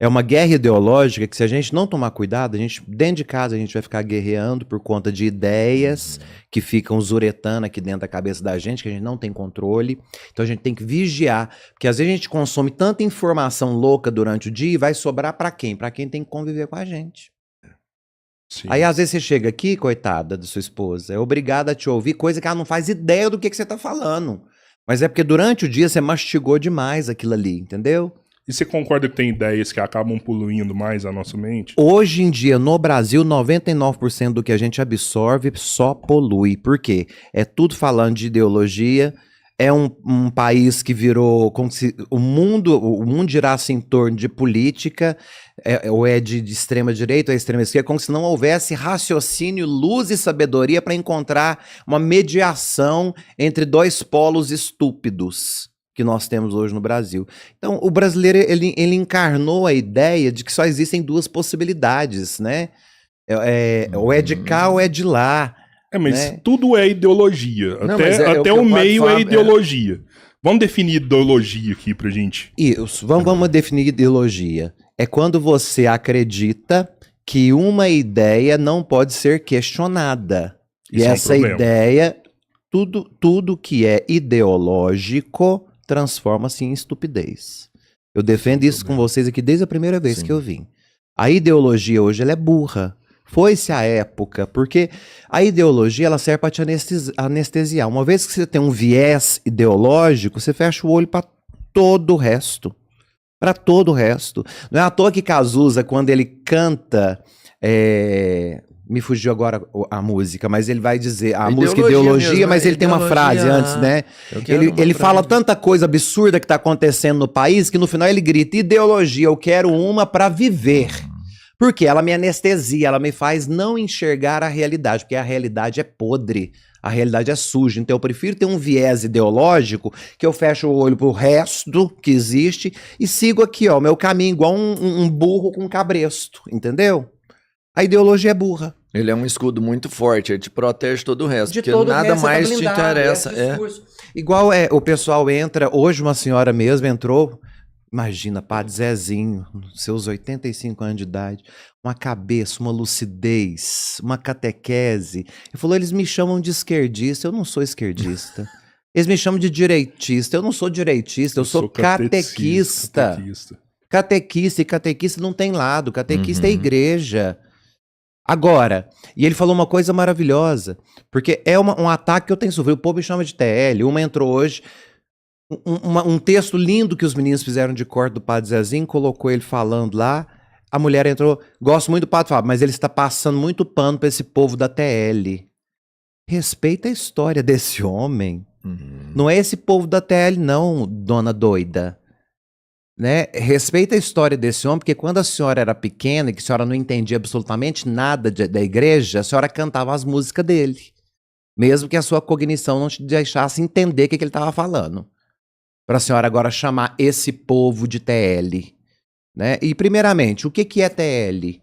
É uma guerra ideológica que, se a gente não tomar cuidado, a gente, dentro de casa, a gente vai ficar guerreando por conta de ideias que ficam zuretando aqui dentro da cabeça da gente, que a gente não tem controle. Então a gente tem que vigiar, porque às vezes a gente consome tanta informação louca durante o dia e vai sobrar pra quem? Pra quem tem que conviver com a gente. Sim. Aí às vezes você chega aqui, coitada da sua esposa, é obrigada a te ouvir coisa que ela não faz ideia do que você tá falando. Mas é porque durante o dia você mastigou demais aquilo ali, entendeu? E você concorda que tem ideias que acabam poluindo mais a nossa mente? Hoje em dia, no Brasil, 99% do que a gente absorve só polui. Por quê? É tudo falando de ideologia. É um país que virou como se o mundo girasse em torno de política, ou é de extrema direita ou é extrema esquerda, como se não houvesse raciocínio, luz e sabedoria para encontrar uma mediação entre dois polos estúpidos que nós temos hoje no Brasil. Então, o brasileiro, ele encarnou a ideia de que só existem duas possibilidades, né? Ou é de cá ou é de lá. Mas né? tudo é ideologia. Não, até o meio é ideologia. Vamos definir ideologia aqui pra gente. Isso, vamos definir ideologia. É quando você acredita que uma ideia não pode ser questionada. Isso e é um essa problema. ideia, tudo que é ideológico, transforma-se em estupidez. Eu defendo isso com vocês aqui desde a primeira vez que eu vim. A ideologia hoje ela é burra. Foi-se a época, porque a ideologia ela serve para te anestesiar. Uma vez que você tem um viés ideológico, você fecha o olho para todo o resto. Para todo o resto. Não é à toa que Cazuza, quando ele canta... Me fugiu agora a música, mas ele vai dizer a música ideologia, mesmo, mas ele tem uma frase antes, né? Ele fala tanta coisa absurda que está acontecendo no país que no final ele grita: ideologia, eu quero uma para viver. Porque ela me anestesia, ela me faz não enxergar a realidade, porque a realidade é podre, a realidade é suja. Então eu prefiro ter um viés ideológico que eu fecho o olho pro resto que existe e sigo aqui, ó, meu caminho igual um burro com um cabresto, entendeu? A ideologia é burra. Ele é um escudo muito forte, ele te protege todo o resto, De porque todo nada resto, mais tá te blindado, interessa. Igual o pessoal entra, hoje uma senhora mesmo entrou, imagina, padre Zezinho, seus 85 anos de idade, uma cabeça, uma lucidez, uma catequese. Ele falou, eles me chamam de esquerdista, eu não sou esquerdista. Eles me chamam de direitista, eu não sou direitista, eu sou catequista. Catequista, e catequista não tem lado, catequista é igreja. Agora, e ele falou uma coisa maravilhosa, porque é um ataque que eu tenho sofrido, o povo me chama de TL, uma entrou hoje, um texto lindo que os meninos fizeram de corte do Padre Zezinho, colocou ele falando lá, a mulher entrou, gosto muito do Padre Fábio, mas ele está passando muito pano para esse povo da TL. Respeita a história desse homem. Não é esse povo da TL não, dona doida. Né? Respeita a história desse homem, porque quando a senhora era pequena e que a senhora não entendia absolutamente nada da igreja, a senhora cantava as músicas dele. Mesmo que a sua cognição não te deixasse entender o que ele estava falando. Para a senhora agora chamar esse povo de TL. Né? E primeiramente, o que é TL?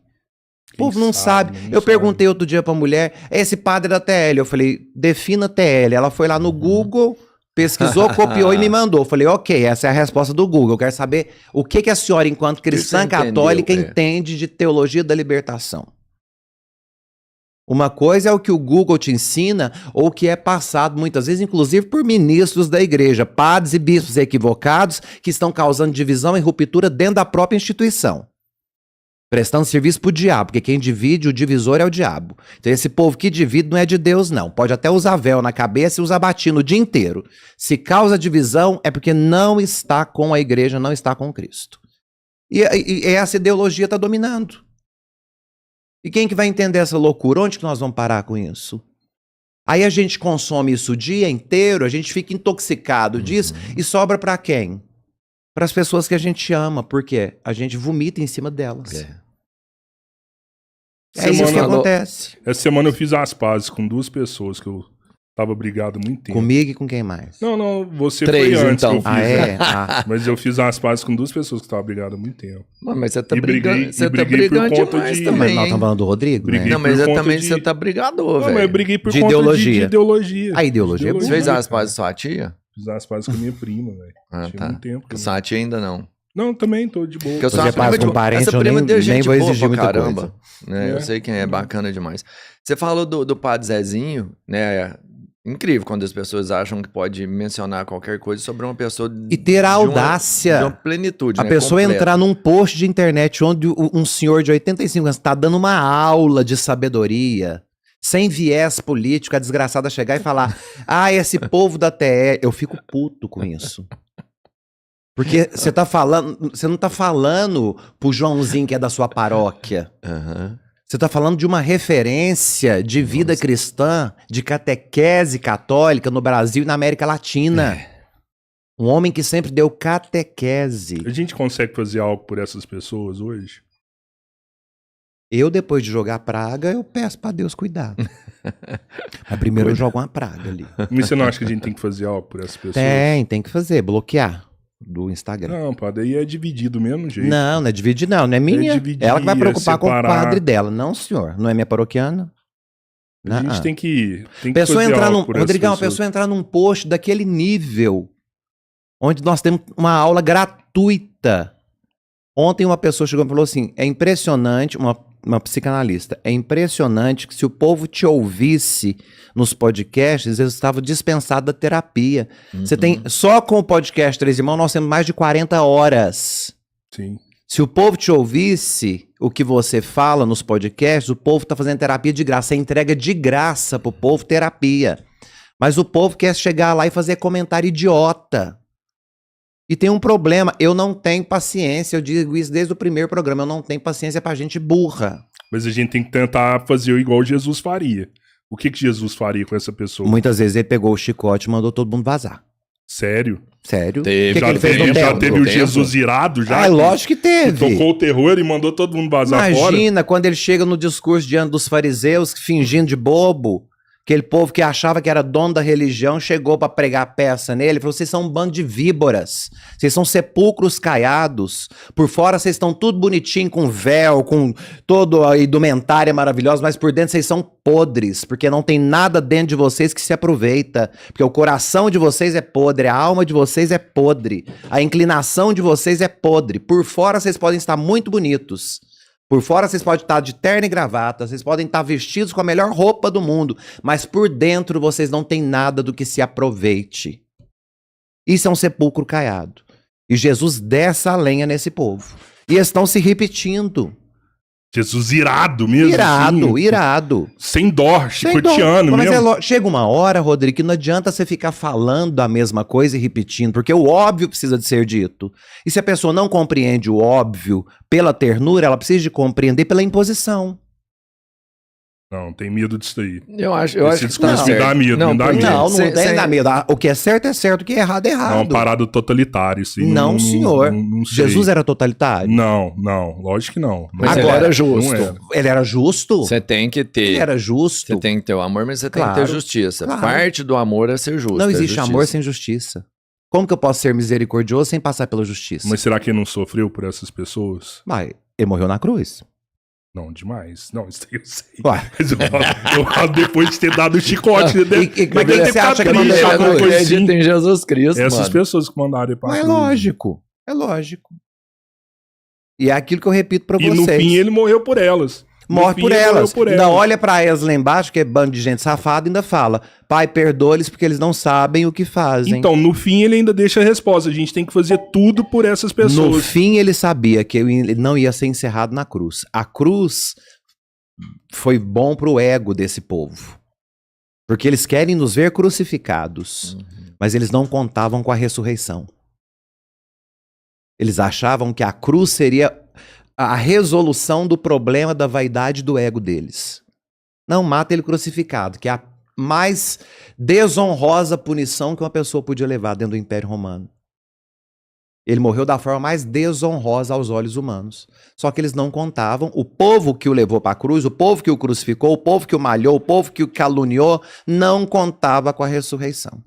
O povo não sabe. Eu perguntei outro dia para a mulher, esse padre da TL. Eu falei, defina TL. Ela foi lá no Google... Pesquisou, copiou e me mandou. Falei, ok, essa é a resposta do Google. Eu quero saber o que a senhora, enquanto cristã católica, entende de teologia da libertação. Uma coisa é o que o Google te ensina, ou o que é passado muitas vezes, inclusive por ministros da igreja, padres e bispos equivocados, que estão causando divisão e ruptura dentro da própria instituição. Prestando serviço pro diabo, porque quem divide, o divisor é o diabo. Então esse povo que divide não é de Deus, não. Pode até usar véu na cabeça e usar batina o dia inteiro. Se causa divisão, é porque não está com a igreja, não está com Cristo. E essa ideologia está dominando. E quem que vai entender essa loucura? Onde que nós vamos parar com isso? Aí a gente consome isso o dia inteiro, a gente fica intoxicado disso, e sobra para quem? Para as pessoas que a gente ama, porque a gente vomita em cima delas. É isso que acontece. Essa semana eu fiz as pazes com duas pessoas que eu tava brigado há muito tempo. Comigo e com quem mais? Não, você Três, foi antes então. que eu fiz. Mas eu fiz as pazes com duas pessoas que estavam brigadas há muito tempo. Mas você tá brigando, você tá brigando demais também. Nós estamos falando do Rodrigo, né? Não, mas também você tá brigador, velho. Mas eu briguei por de conta ideologia. de ideologia. A ideologia é boa. Você fez as pazes com sua tia? Fiz as pazes com a minha prima, velho. Ah, Tinha tá. muito tempo. Com sua tia ainda não. Não, também tô de boa. Porque eu sou Fazer uma prima paz de, com parente, essa eu prima nem- de nem gente vou boa exigir pra muita caramba. Né? É. Eu sei quem é, bacana demais. Você falou do Padre Zezinho, né? Incrível quando as pessoas acham que pode mencionar qualquer coisa sobre uma pessoa E ter a de audácia. uma plenitude, A né? pessoa completa. entrar num post de internet onde um senhor de 85 anos está dando uma aula de sabedoria, sem viés político, a desgraçada chegar e falar: ah, esse povo da TE. Eu fico puto com isso. Porque você tá falando, você não tá falando pro Joãozinho que é da sua paróquia. Aham. Você tá falando de uma referência de vida cristã, de catequese católica no Brasil e na América Latina. Um homem que sempre deu catequese. A gente consegue fazer algo por essas pessoas hoje? Eu, depois de jogar praga, eu peço pra Deus cuidar. Mas primeiro eu jogo uma praga ali. Mas você não acha que a gente tem que fazer algo por essas pessoas? Tem que fazer, bloquear do Instagram. Não, padre, aí é dividido do mesmo jeito. Não, não é dividir não é minha. dividir, Ela que vai preocupar com o separar. padre dela. Não, senhor, não é minha paroquiana. A gente Não. tem que Pessoa fazer entrar algo num, por essas Rodrigão, a pessoas. pessoa entrar num post daquele nível, onde nós temos uma aula gratuita. Ontem uma pessoa chegou e falou assim, é impressionante, uma psicanalista, é impressionante que se o povo te ouvisse nos podcasts, eles estavam dispensados da terapia. Você tem, só com o podcast Três Irmãos, nós temos mais de 40 horas. Sim. Se o povo te ouvisse o que você fala nos podcasts, o povo tá fazendo terapia de graça. Você entrega de graça pro povo terapia. Mas o povo quer chegar lá e fazer comentário idiota. E tem um problema, eu não tenho paciência, eu digo isso desde o primeiro programa, eu não tenho paciência pra gente burra. Mas a gente tem que tentar fazer igual Jesus faria. O que Jesus faria com essa pessoa? Muitas vezes ele pegou o chicote e mandou todo mundo vazar. Sério? Sério? Teve. O que Já, ele fez no já templo? teve o Jesus irado? Já Ah, lógico que teve. Tocou o terror e mandou todo mundo vazar fora? Imagina quando ele chega no discurso diante dos fariseus, fingindo de bobo, aquele povo que achava que era dono da religião, chegou pra pregar peça nele, ele falou, vocês são um bando de víboras, vocês são sepulcros caiados, por fora vocês estão tudo bonitinho, com véu, com toda a indumentária maravilhosa, mas por dentro vocês são podres, porque não tem nada dentro de vocês que se aproveita, porque o coração de vocês é podre, a alma de vocês é podre, a inclinação de vocês é podre, por fora vocês podem estar muito bonitos, por fora vocês podem estar de terno e gravata, vocês podem estar vestidos com a melhor roupa do mundo, mas por dentro vocês não têm nada do que se aproveite. Isso é um sepulcro caiado. E Jesus desce a lenha nesse povo. E eles estão se repetindo. Jesus irado mesmo. Irado, assim, irado. Sem dó, Sem chicoteando dó. Mas mesmo. chega uma hora, Rodrigo, que não adianta você ficar falando a mesma coisa e repetindo, porque o óbvio precisa de ser dito. E se a pessoa não compreende o óbvio pela ternura, ela precisa de compreender pela imposição. Não, tem medo disso aí. Eu acho Esse que discurso tá me dá certo. medo, me dá porque- medo. Não, cê- não tem cê- nada medo. O que é certo, o que é errado, é É uma errado. parada totalitária, assim. Não, senhor. Não sei. Jesus era totalitário? Não, lógico que não. Mas Agora, ele era não justo. era. Ele era justo? Você tem que Ele ter. era justo? Você tem que ter o amor, mas você tem que Claro, ter justiça. claro. Parte do amor é ser justo. Não é existe justiça. amor sem justiça. Como que eu posso ser misericordioso sem passar pela justiça? Mas será que ele não sofreu por essas pessoas? Mas ele morreu na cruz. Não, demais. Não, isso aí eu sei. Ué. Mas eu falo depois de ter dado o chicote. E como é que Mas deve você ter acha que ficado mandou triste, ele pra alguma cruz? coisa assim. Acredita em Jesus Cristo, Essas mano. pessoas que mandaram ele pra Mas é cruz. lógico. É lógico. E é aquilo que eu repito pra E vocês. no fim ele morreu por elas. No Morre fim, por ele elas. morreu por Ainda elas. olha pra elas lá embaixo, que é bando de gente safada, e ainda fala: Pai, perdoa-lhes porque eles não sabem o que fazem. Então, no fim ele ainda deixa a resposta. A gente tem que fazer tudo por essas No pessoas. fim, ele sabia que ele não ia ser encerrado na cruz. A cruz foi bom pro ego desse povo. Porque eles querem nos ver crucificados, mas eles não contavam com a ressurreição. Eles achavam que a cruz seria a resolução do problema da vaidade do ego deles. Não, mata ele crucificado, que é a mais desonrosa punição que uma pessoa podia levar dentro do Império Romano. Ele morreu da forma mais desonrosa aos olhos humanos. Só que eles não contavam, o povo que o levou para a cruz, o povo que o crucificou, o povo que o malhou, o povo que o caluniou, não contava com a ressurreição.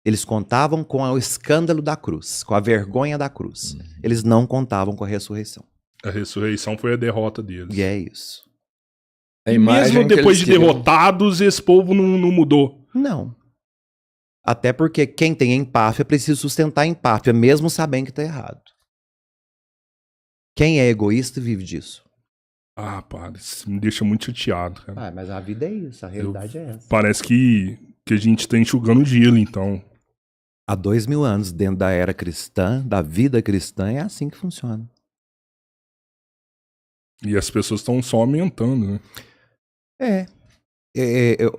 Eles contavam com o escândalo da cruz, com a vergonha da cruz. Eles não contavam com a ressurreição. A ressurreição foi a derrota deles. E é isso. A E imagem mesmo que depois eles de queriam. derrotados, esse povo não mudou. Não. Até porque quem tem empáfia precisa sustentar a empáfia, mesmo sabendo que tá errado. Quem é egoísta vive disso. Ah, padre, isso me deixa muito chateado, cara. Mas a vida é isso, a realidade é essa. Parece que a gente tá enxugando gelo, então. Há 2000 anos, dentro da era cristã, da vida cristã, é assim que funciona. E as pessoas estão só aumentando, né?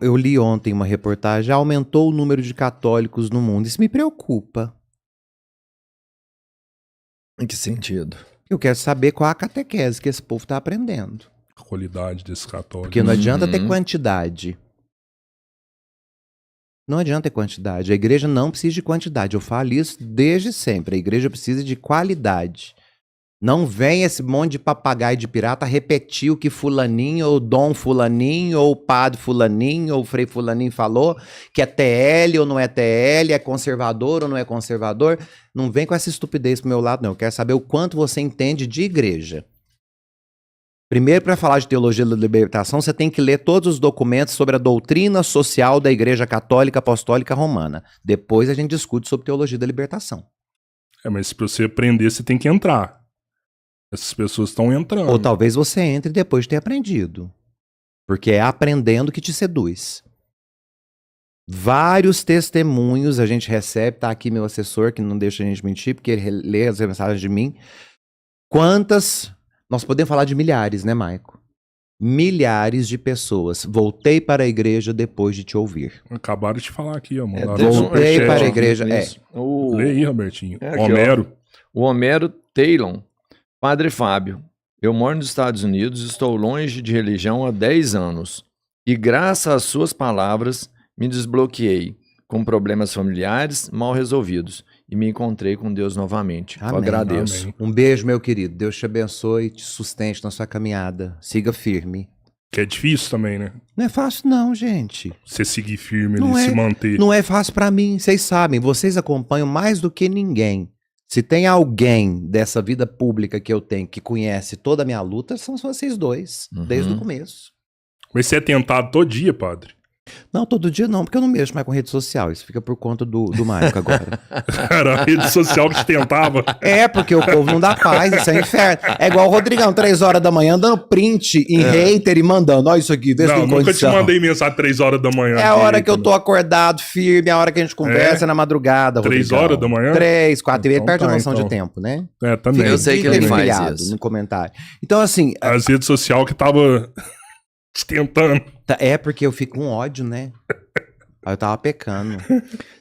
Eu li ontem uma reportagem, aumentou o número de católicos no mundo. Isso me preocupa. Em que sentido? Eu quero saber qual a catequese que esse povo está aprendendo. A qualidade desse católico. Porque não adianta ter quantidade. Não adianta ter quantidade. A igreja não precisa de quantidade. Eu falo isso desde sempre. A igreja precisa de qualidade. Não vem esse monte de papagaio de pirata repetir o que fulaninho, ou dom fulaninho, ou padre fulaninho, ou frei fulaninho falou, que é TL ou não é TL, é conservador ou não é conservador. Não vem com essa estupidez pro meu lado, não. Eu quero saber o quanto você entende de igreja. Primeiro, para falar de teologia da libertação, você tem que ler todos os documentos sobre a doutrina social da Igreja Católica Apostólica Romana. Depois a gente discute sobre teologia da libertação. Mas pra você aprender, você tem que entrar. Essas pessoas estão entrando. Ou talvez você entre depois de ter aprendido. Porque é aprendendo que te seduz. Vários testemunhos a gente recebe, tá aqui meu assessor, que não deixa a gente mentir, porque ele lê as mensagens de mim. Quantas... Nós podemos falar de milhares, né, Maico? Milhares de pessoas. Voltei para a igreja depois de te ouvir. Acabaram de falar aqui, amor. Voltei para a igreja. Lê aí, Robertinho. Aqui, Homero. O Homero Taylor. Padre Fábio, eu moro nos Estados Unidos e estou longe de religião há 10 anos. E graças às suas palavras, me desbloqueei com problemas familiares mal resolvidos. E me encontrei com Deus novamente. Amém. Eu agradeço. Amém. Um beijo, meu querido. Deus te abençoe e te sustente na sua caminhada. Siga firme. Que é difícil também, né? Não é fácil não, gente. Você seguir firme Não ali, é. se manter. Não é fácil pra mim. Vocês sabem, vocês acompanham mais do que ninguém. Se tem alguém dessa vida pública que eu tenho que conhece toda a minha luta, são vocês dois, desde o começo. Mas você é tentado todo dia, padre? Não, todo dia não, porque eu não mexo mais com rede social. Isso fica por conta do Maico agora. Era a rede social que te tentava. É, porque o povo não dá paz, isso é inferno. É igual o Rodrigão, 3 horas da manhã, dando print em hater e mandando. Olha isso aqui, vê se Não, tem nunca condição. te mandei mensagem 3 horas da manhã. É a hora que eu tô acordado, firme, é a hora que a gente conversa, é na madrugada, 3 Rodrigão. horas da manhã? 3, 4 e meia, Então perde a tá, noção então. de tempo, né? É, também. Eu sei que ele faz Enfiado isso. no comentário. Então, assim, As redes sociais que tava te tentando. é porque eu fico com ódio, né? Aí eu tava pecando.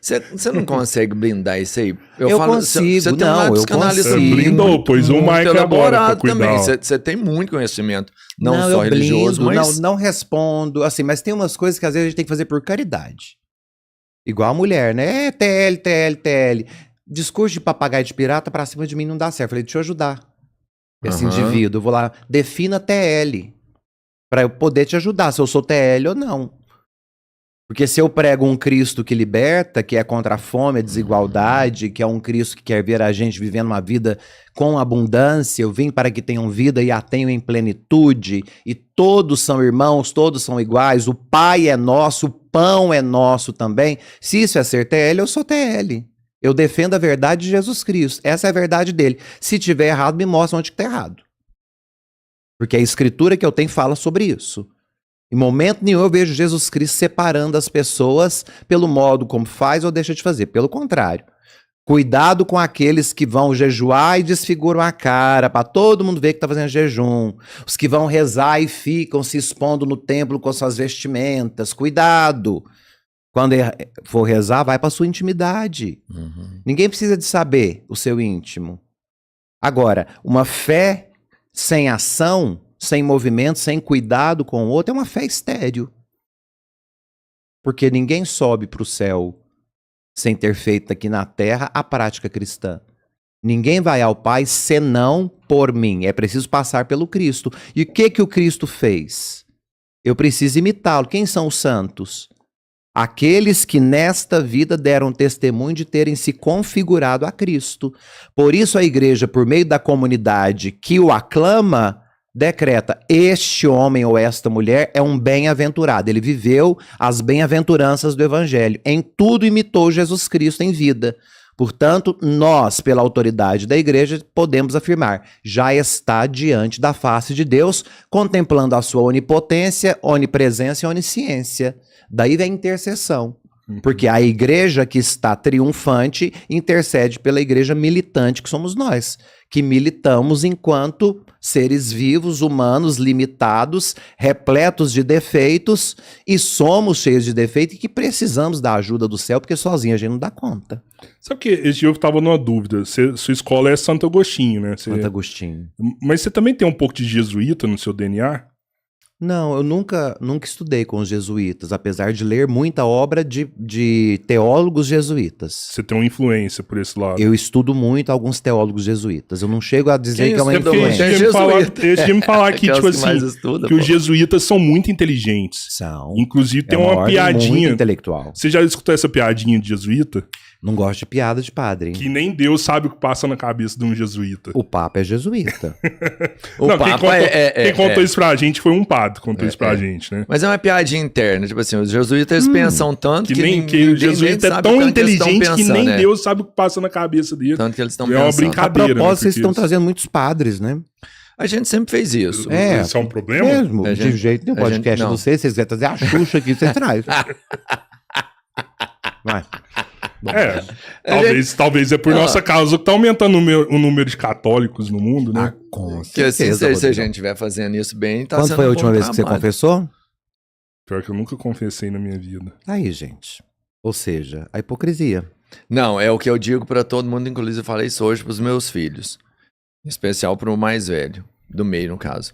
Você não consegue blindar isso aí? Eu consigo, Você tem não, uma eu psicanalista consigo. Blindou, pois o muito Mike agora pra elaborado cuidar. também. Ó. Você tem muito conhecimento. Não só eu religioso, blindo, mas... não respondo, assim, mas tem umas coisas que às vezes a gente tem que fazer por caridade. Igual a mulher, né? É TL. Discurso de papagaio de pirata pra cima de mim não dá certo. Falei, deixa eu ajudar esse indivíduo. Eu vou lá, defina TL. Pra eu poder te ajudar, se eu sou TL ou não. Porque se eu prego um Cristo que liberta, que é contra a fome, a desigualdade, que é um Cristo que quer ver a gente vivendo uma vida com abundância, eu vim para que tenham vida e a tenham em plenitude, e todos são irmãos, todos são iguais, o Pai é nosso, o pão é nosso também. Se isso é ser TL, eu sou TL. Eu defendo a verdade de Jesus Cristo. Essa é a verdade dele. Se tiver errado, me mostra onde que tá errado. Porque a escritura que eu tenho fala sobre isso. Em momento nenhum eu vejo Jesus Cristo separando as pessoas pelo modo como faz ou deixa de fazer. Pelo contrário. Cuidado com aqueles que vão jejuar e desfiguram a cara, para todo mundo ver que está fazendo jejum. Os que vão rezar e ficam se expondo no templo com suas vestimentas. Cuidado. Quando for rezar, vai para sua intimidade. Ninguém precisa de saber o seu íntimo. Agora, uma fé sem ação, sem movimento, sem cuidado com o outro, é uma fé estéril. Porque ninguém sobe para o céu sem ter feito aqui na terra a prática cristã. Ninguém vai ao Pai senão por mim. É preciso passar pelo Cristo. E o que o Cristo fez? Eu preciso imitá-lo. Quem são os santos? Aqueles que nesta vida deram testemunho de terem se configurado a Cristo. Por isso a igreja, por meio da comunidade que o aclama, decreta: este homem ou esta mulher é um bem-aventurado. Ele viveu as bem-aventuranças do evangelho. Em tudo imitou Jesus Cristo em vida. Portanto, nós, pela autoridade da igreja, podemos afirmar: já está diante da face de Deus, contemplando a sua onipotência, onipresença e onisciência. Daí vem a intercessão. Porque a igreja que está triunfante intercede pela igreja militante, que somos nós, que militamos enquanto seres vivos, humanos, limitados, repletos de defeitos, e somos cheios de defeitos e que precisamos da ajuda do céu, porque sozinho a gente não dá conta. Sabe que esse dia eu tava numa dúvida. Sua escola é Santo Agostinho, né? Santo Agostinho. Mas você também tem um pouco de jesuíta no seu DNA? Não, eu nunca estudei com os jesuítas, apesar de ler muita obra de teólogos jesuítas. Você tem uma influência por esse lado. Eu estudo muito alguns teólogos jesuítas. Eu não chego a dizer que é uma Eles influência. iam me falar que, tipo assim, que os jesuítas são muito inteligentes. São. Inclusive tem uma piadinha. Muito intelectual. Você já escutou essa piadinha de jesuíta? Não gosto de piada de padre. Que nem Deus sabe o que passa na cabeça de um jesuíta. O Papa é jesuíta. Quem contou isso pra gente foi um padre, contou isso pra gente, né? Mas é uma piadinha interna, tipo assim, os jesuítas pensam tanto que o jesuíta é tão inteligente que nem Deus sabe o que passa na cabeça dele. Tanto que eles estão pensando. É uma brincadeira. A propósito, vocês estão trazendo muitos padres, né? A gente sempre fez isso. Isso é um problema? Mesmo, de jeito nenhum. Podcast de vocês quiserem trazer a Xuxa aqui, você traz. Vai. Bom, talvez é por nossa causa que tá aumentando o número de católicos no mundo, né? Com certeza. Porque se a gente estiver fazendo isso bem, tá Quando sendo foi a um última bom vez que você trabalho. confessou? Pior que eu nunca confessei na minha vida. Aí, gente. Ou seja, a hipocrisia. Não, é o que eu digo pra todo mundo, inclusive eu falei isso hoje pros meus filhos. Em especial pro mais velho, do meio no caso.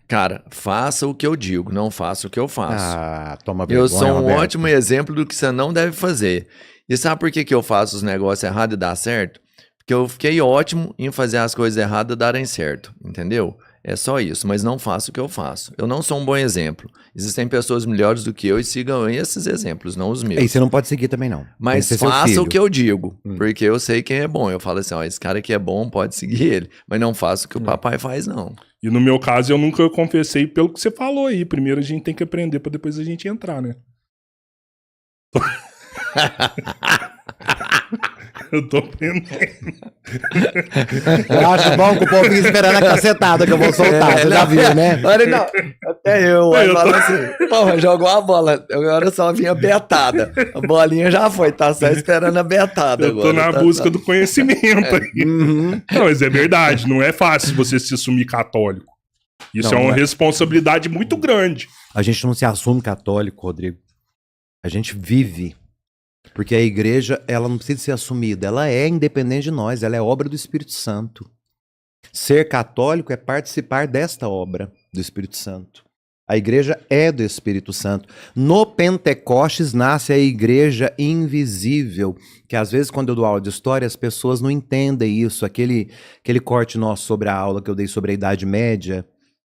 Cara, faça o que eu digo, não faça o que eu faço. Toma vergonha, Eu sou um Roberto. ótimo exemplo do que você não deve fazer. E sabe por que eu faço os negócios errados e dá certo? Porque eu fiquei ótimo em fazer as coisas erradas darem certo, entendeu? É só isso, mas não faço o que eu faço. Eu não sou um bom exemplo. Existem pessoas melhores do que eu e sigam esses exemplos, não os meus. E você não pode seguir também, não. Mas faça o que eu digo, porque eu sei quem é bom. Eu falo assim, ó, esse cara aqui é bom, pode seguir ele. Mas não faça o que o papai faz, não. E no meu caso, eu nunca confessei pelo que você falou aí. Primeiro a gente tem que aprender pra depois a gente entrar, né? Eu tô aprendendo. Eu acho bom que o povo fica esperando a cacetada que eu vou soltar. Você já viu, né? Olha, não. Até eu falo assim, porra, jogou a bola. Agora só vinha betada. A bolinha já foi, tá só esperando a betada agora. Eu tô na busca do conhecimento aí. Não, mas é verdade, não é fácil você se assumir católico. Isso é uma responsabilidade muito grande. A gente não se assume católico, Rodrigo. A gente vive. Porque a igreja, ela não precisa ser assumida. Ela é independente de nós. Ela é obra do Espírito Santo. Ser católico é participar desta obra do Espírito Santo. A igreja é do Espírito Santo. No Pentecostes nasce a igreja invisível. Que às vezes, quando eu dou aula de história, as pessoas não entendem isso. Aquele corte nosso sobre a aula que eu dei sobre a Idade Média,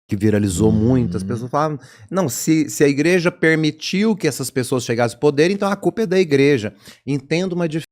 que viralizou muito, as pessoas falam, não, se a igreja permitiu que essas pessoas chegassem ao poder, então a culpa é da igreja. Entendo uma diferença.